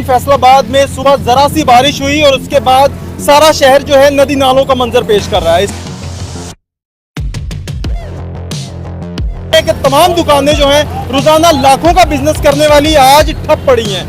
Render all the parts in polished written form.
फैसलाबाद में सुबह जरा सी बारिश हुई और उसके बाद सारा शहर जो है नदी नालों का मंजर पेश कर रहा है। कि तमाम दुकानें जो हैं रोजाना लाखों का बिजनेस करने वाली आज ठप पड़ी हैं।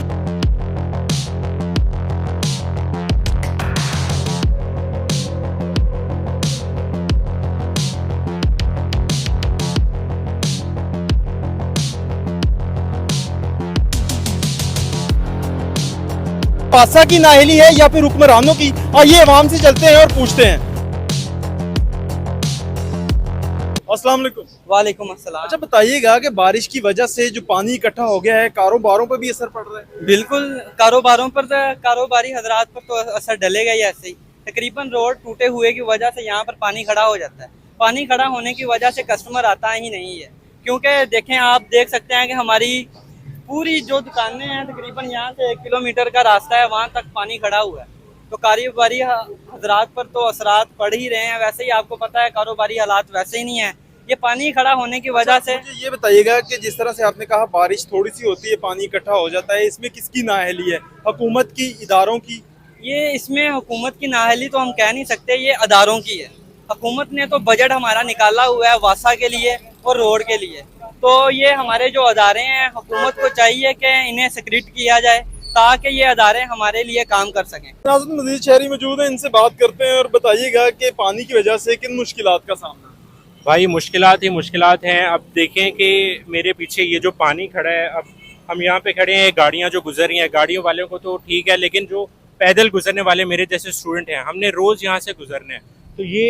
बादशाह की नाअहली है या फिर हुक्मरानों की? आइए अवाम से चलते हैं और पूछते हैं। अस्सलाम वालेकुम। वालेकुम अस्सलाम। अच्छा बताइएगा कि बारिश की वजह से जो पानी इकट्ठा हो गया है कारोबारों पर भी असर पड़ रहा है? बिल्कुल, कारोबारों पर तो, कारोबारी हजरात पर तो असर डलेगा ही। ऐसे ही तकरीबन रोड टूटे हुए की वजह से यहाँ पर पानी खड़ा हो जाता है। पानी खड़ा होने की वजह से कस्टमर आता ही नहीं है, क्योंकि देखें, आप देख सकते हैं कि हमारी पूरी जो दुकानें हैं तकरीबन यहाँ से 1 किलोमीटर का रास्ता है, वहाँ तक पानी खड़ा हुआ है। तो कारोबारी हजरात पर तो असरात पड़ ही रहे हैं। वैसे ही आपको पता है कारोबारी हालात वैसे ही नहीं है, ये पानी खड़ा होने की वजह से। मुझे ये बताइएगा कि जिस तरह से आपने कहा बारिश थोड़ी सी होती है पानी इकट्ठा हो जाता है, इसमें किसकी नाअहली है? हुकूमत की, इदारों की? ये इसमें हुकूमत की नाअहली तो हम कह नहीं सकते, ये अदारों की है। हुकूमत ने तो बजट हमारा निकाला हुआ है वासा के लिए और रोड के लिए, तो ये हमारे जो अदारे हैं हुकूमत को चाहिए कि इन्हें सक्रिट किया जाए ताकि ये अदारे हमारे लिए काम कर सकें। नाज़रीन, मजीद शहरी मौजूद हैं, इनसे बात करते हैं और बताइएगा कि पानी की वजह से किन मुश्किलात का सामना? भाई मुश्किलात ही मुश्किलात हैं। अब देखें कि मेरे पीछे ये जो पानी खड़ा है, अब हम यहाँ पे खड़े हैं, गाड़ियाँ जो गुजर रही हैं, गाड़ियों वालों को तो ठीक है, लेकिन जो पैदल गुजरने वाले मेरे जैसे स्टूडेंट हैं, हमने रोज़ यहाँ से गुजरना है। तो ये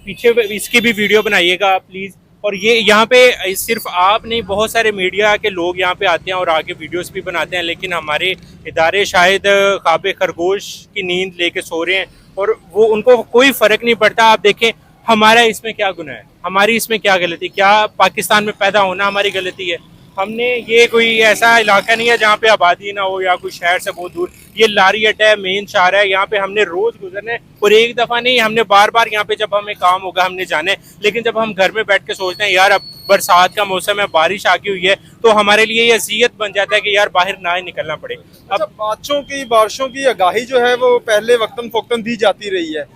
पीछे इसकी भी वीडियो बनाइएगा प्लीज़। और ये यहाँ पे सिर्फ आप नहीं, बहुत सारे मीडिया के लोग यहाँ पे आते हैं और आगे वीडियोस भी बनाते हैं, लेकिन हमारे इदारे शायद ख्वाब खरगोश की नींद लेके सो रहे हैं और वो उनको कोई फ़र्क नहीं पड़ता। आप देखें हमारा इसमें क्या गुनाह है, हमारी इसमें क्या गलती? क्या पाकिस्तान में पैदा होना हमारी गलती है? हमने, ये कोई ऐसा इलाका नहीं है जहाँ पे आबादी ना हो या कोई शहर से बहुत दूर। ये लारी अड्डा है, मेन शहर है, यहाँ पे हमने रोज गुजरना है और एक दफ़ा नहीं, हमने बार बार यहाँ पे जब हमें काम होगा हमने जाना है। लेकिन जब हम घर में बैठ के सोचते हैं यार अब बरसात का मौसम है, बारिश आ गई हुई है, तो हमारे लिए ये अज़ियत बन जाता है कि यार बाहर ना ही निकलना पड़े। अच्छा, बारिशों की आगाही जो है वो पहले वक्तन फ़ौक्तन दी जाती रही है,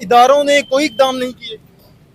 इदारों ने कोई इक़दाम नहीं किए?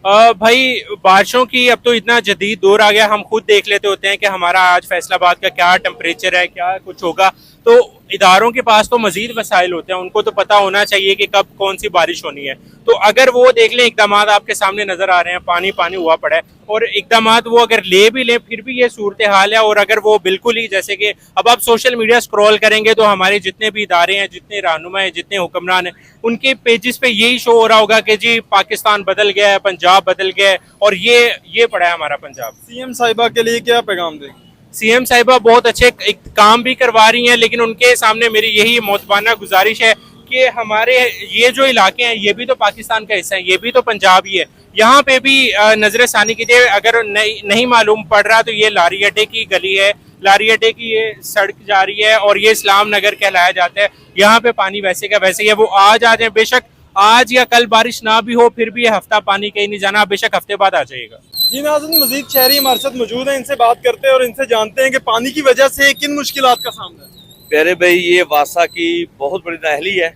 भाई बारिशों की अब तो इतना जदीद दौर आ गया, हम खुद देख लेते होते हैं कि हमारा आज फैसलाबाद का क्या टेम्परेचर है, क्या कुछ होगा। तो इदारों के पास तो मजीद वसाइल होते हैं, उनको तो पता होना चाहिए कि कब कौन सी बारिश होनी है। तो अगर वो देख लें, इकदाम आपके सामने नजर आ रहे हैं, पानी पानी हुआ पड़ा है, और इकदाम वो अगर ले भी लें फिर भी ये सूरत हाल है। और अगर वो बिल्कुल ही, जैसे कि अब आप सोशल मीडिया स्क्रॉल करेंगे तो हमारे जितने भी इदारे हैं, जितने रहनुमा हैं, जितने हुक्मरान हैं, उनके पेजेस पे यही शो हो रहा होगा कि जी पाकिस्तान बदल गया है, पंजाब बदल गया है, और ये पड़ा है हमारा पंजाब। सीएम साहिबा के लिए क्या पैगाम देंगे? सीएम साहिबा बहुत अच्छे काम भी करवा रही हैं, लेकिन उनके सामने मेरी यही मोतबाना गुजारिश है कि हमारे ये जो इलाके हैं ये भी तो पाकिस्तान का हिस्सा है, ये भी तो पंजाब ही है। यहाँ पे भी नजर सानी कीजिए, अगर नहीं मालूम पड़ रहा तो ये लारी अड्डे की गली है, लारी अड्डे की ये सड़क जा रही है और ये इस्लाम नगर कहलाया जाता है। यहाँ पे पानी वैसे का वैसे ही है, वो आज आ जाए, बेशक आज या कल बारिश ना भी हो फिर भी ये हफ्ता पानी कहीं नहीं जाना, बेशक हफ्ते बाद आ जाएगा। जी नाज़रीन, मजीद शहरी हमारे साथ मौजूद हैं, इनसे बात करते हैं और इनसे जानते हैं कि पानी की वजह से किन मुश्किलात का सामना है। प्यारे भाई, ये वासा की बहुत बड़ी नाअहली है,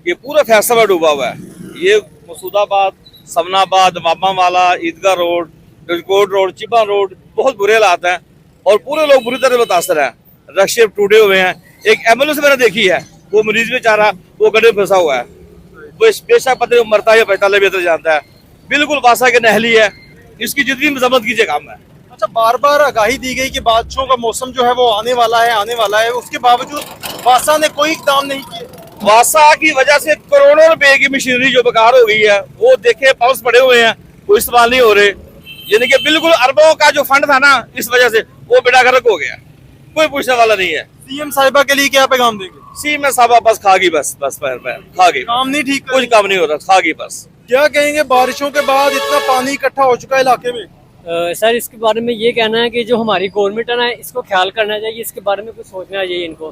ये पूरा फैसलाबाद डूबा हुआ है। ये मसूदाबाद, समनाबाद, मामावाला, ईदगाह रोड, गजकोट रोड, चिबा रोड, बहुत बुरे हालात हैं और पूरे लोग बुरी तरह मुतासर हैं। रक्षे टूटे हुए हैं। एक एम्बुलेंस मैंने देखी है, वो मरीज बेचारा वो गड्ढे में फंसा हुआ है, वो बेशक पता नहीं मरता है या बचता है, बेहतर जानता है। बिल्कुल वासा की नाअहली है, इसकी जितनी मजम्मत कीजिए काम है। अच्छा, बार बार आगाही दी गई कि बारिशों का मौसम जो है वो आने वाला है, उसके बावजूद वासा ने कोई इक़दाम नहीं किए। वासा की वजह से करोड़ों रुपए की मशीनरी जो बेकार हो गई है, वो देखे पंप्स पड़े हुए हैं, वो इस्तेमाल नहीं हो रहे। यानी कि बिल्कुल अरबों का जो फंड था ना, इस वजह से वो बेड़ा गर्क हो गया, कोई पूछने वाला नहीं है। सीएम साहिबा के लिए क्या पैगाम देंगे? सीएम साहबा बस खा गई, बस खा गई, काम नहीं ठीक, कुछ काम नहीं हो रहा, खा गई बस। क्या कहेंगे, बारिशों के बाद इतना पानी इकट्ठा हो चुका है इलाके में? सर इसके बारे में ये कहना है कि जो हमारी गवर्नमेंट है ना, इसको ख्याल करना चाहिए, इसके बारे में कुछ सोचना चाहिए इनको।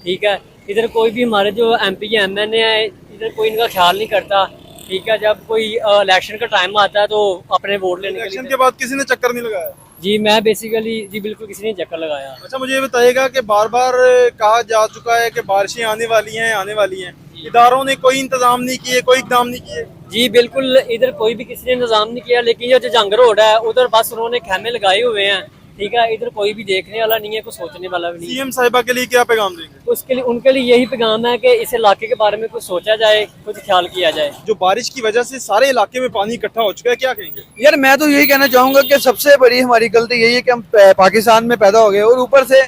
ठीक है, इधर कोई भी हमारे जो MP या MNA है, इधर कोई इनका ख्याल नहीं करता। ठीक है, जब कोई इलेक्शन का टाइम आता है तो अपने वोट लेने इलेक्शन के बाद किसी ने चक्कर नहीं लगाया। जी मैं बेसिकली जी बिल्कुल किसी ने चक्कर लगाया। अच्छा, मुझे ये बताइएगा कि बार बार कहा जा चुका है कि बारिशें आने वाली हैं, आने वाली हैं, इदारों ने कोई इंतजाम नहीं किए, कोई इकदाम नहीं किए। जी बिल्कुल, इधर कोई भी किसी ने इंतजाम नहीं किया, लेकिन ये जो जंग रोड है उधर बस उन्होंने खेमे लगाए हुए हैं, ठीक है। इधर कोई भी देखने वाला नहीं है, कुछ सोचने वाला भी नहीं है। सीएम साहिबा के लिए क्या पैगाम देंगे? उसके लिए उनके लिए यही पैगाम है कि इस इलाके के बारे में कुछ सोचा जाए, कुछ ख्याल किया जाए। जो बारिश की वजह से सारे इलाके में पानी इकट्ठा हो चुका है, क्या कहेंगे? यार मैं तो यही कहना चाहूंगा कि सबसे बड़ी हमारी गलती यही है कि हम पाकिस्तान में पैदा हो गए और ऊपर से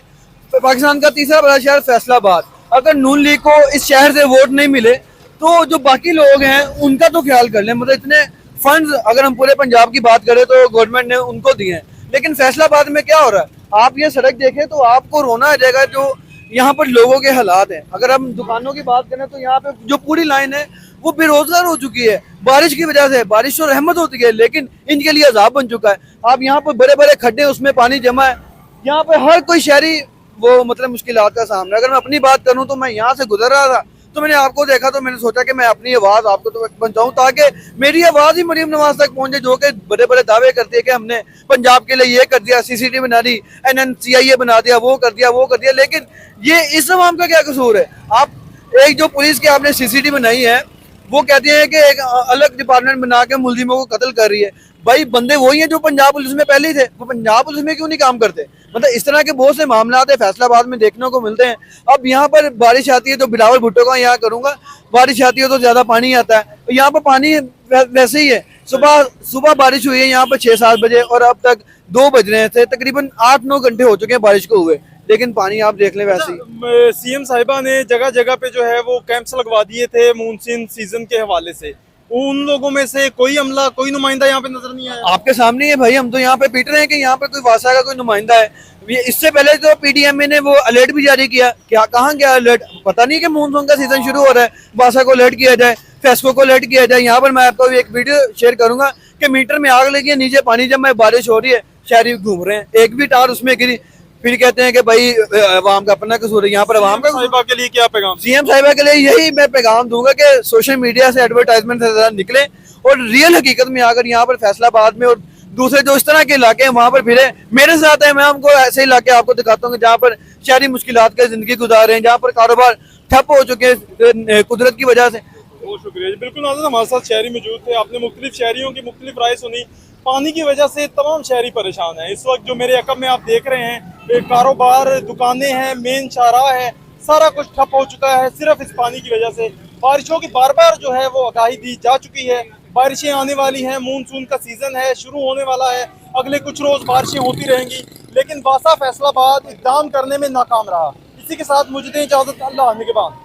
पाकिस्तान का तीसरा बड़ा शहर फैसलाबाद। अगर नून लीग को इस शहर से वोट नहीं मिले तो जो बाकी लोग हैं उनका तो ख्याल कर लें। मतलब इतने फंड्स अगर हम पूरे पंजाब की बात करें तो गवर्नमेंट ने उनको दिए हैं, लेकिन फैसलाबाद में क्या हो रहा है आप ये सड़क देखें तो आपको रोना आ जाएगा। जो यहाँ पर लोगों के हालात हैं, अगर हम दुकानों की बात करें तो यहाँ पे जो पूरी लाइन है वो बेरोजगार हो चुकी है बारिश की वजह से। बारिश तो रहमत होती है लेकिन इनके लिए अजाब बन चुका है। आप यहाँ पर बड़े बड़े खड्डे, उसमें पानी जमा है। यहाँ पे हर कोई शहरी वो मतलब मुश्किलात का सामना। अगर मैं अपनी बात करूँ तो मैं यहाँ से गुजर रहा था तो मैंने आपको देखा तो मैंने सोचा कि मैं अपनी आवाज आपको तो पहुंचाऊं ताकि मेरी आवाज ही मरीम नवाज तक पहुंचे, जो कि बड़े बड़े दावे करती है कि हमने पंजाब के लिए ये कर दिया, सीसीटीवी बना दी, NNCIA बना दिया, वो कर दिया, वो कर दिया। लेकिन ये इस अवाम का क्या कसूर है? आप एक जो पुलिस की आपने सीसीटीवी बनाई है वो कहते हैं कि एक अलग डिपार्टमेंट बना के मुलजिमों को कत्ल कर रही है। भाई बंदे वही हैं जो पंजाब पुलिस में पहले ही थे, वो पंजाब पुलिस में क्यों नहीं काम करते? मतलब इस तरह के बहुत से मामला है फैसलाबाद में देखने को मिलते हैं। अब यहाँ पर बारिश आती है तो बिलावल भुट्टो का यहाँ करूंगा, बारिश आती है तो ज्यादा पानी आता है। यहाँ पर पानी वैसे ही है। सुबह बारिश हुई है यहाँ पर 6-7 बजे और अब तक 2 बज रहे थे, तकरीबन 8-9 घंटे हो चुके हैं बारिश को हुए, लेकिन पानी आप देख लें वैसे ही। सीएम साहिबा ने जगह जगह पे जो है वो कैंप्स लगवा दिए थे मानसून सीजन के हवाले से, उन लोगों में से कोई अमला, कोई नुमाइंदा यहाँ पे नजर नहीं आया। आपके सामने है भाई, हम तो यहाँ पे पीट रहे हैं कि यहाँ पे कोई वासा का कोई नुमाइंदा है। इससे पहले तो PDMA ने वो अलर्ट भी जारी किया, क्या कहाँ गया अलर्ट? पता नहीं कि मानसून का सीजन शुरू हो रहा है, वासा को अलर्ट किया जाए, फेस्को को अलर्ट किया जाए। यहाँ पर मैं आपको एक वीडियो शेयर करूंगा कि मीटर में आग लगी है, नीचे पानी जब मैं बारिश हो रही है, शहरी घूम रहे हैं, एक भी टार उसमें गिरी, फिर कहते हैं कि भाई अवाम का अपना कसूर है। यहाँ पर अवाम का साहिबा के लिए क्या पैगाम? सीएम साहिबा के लिए यही मैं पैगाम दूंगा कि सोशल मीडिया से एडवर्टाइजमेंट से ज्यादा निकले और रियल हकीकत में आकर यहाँ पर फैसलाबाद में और दूसरे जो इस तरह के इलाके हैं वहाँ पर फिरे। मेरे साथ है, मैं हमको ऐसे इलाके आपको दिखाता हूँ जहाँ पर शहरी मुश्किलात का जिंदगी गुजार रहे हैं, जहाँ पर कारोबार ठप हो चुके हैं कुदरत की वजह से। बहुत शुक्रिया जी। बिल्कुल नाज़रीन, हमारे साथ शहरी मौजूद थे, आपने मुख्तलिफ शहरियों की मुख्तलिफ राय सुनी। पानी की वजह से तमाम शहरी परेशान हैं। इस वक्त जो मेरे अकब में आप देख रहे हैं कारोबार, दुकानें हैं, मेन शाहराह है, सारा कुछ ठप हो चुका है सिर्फ इस पानी की वजह से। बारिशों की बार बार जो है वो आगाही दी जा चुकी है, बारिशें आने वाली हैं, मानसून का सीजन है, शुरू होने वाला है, अगले कुछ रोज बारिशें होती रहेंगी, लेकिन वासा फैसलाबाद इक़दाम करने में नाकाम रहा। इसी के साथ मुझे दें इजाजत, अल्लाह निगहबान।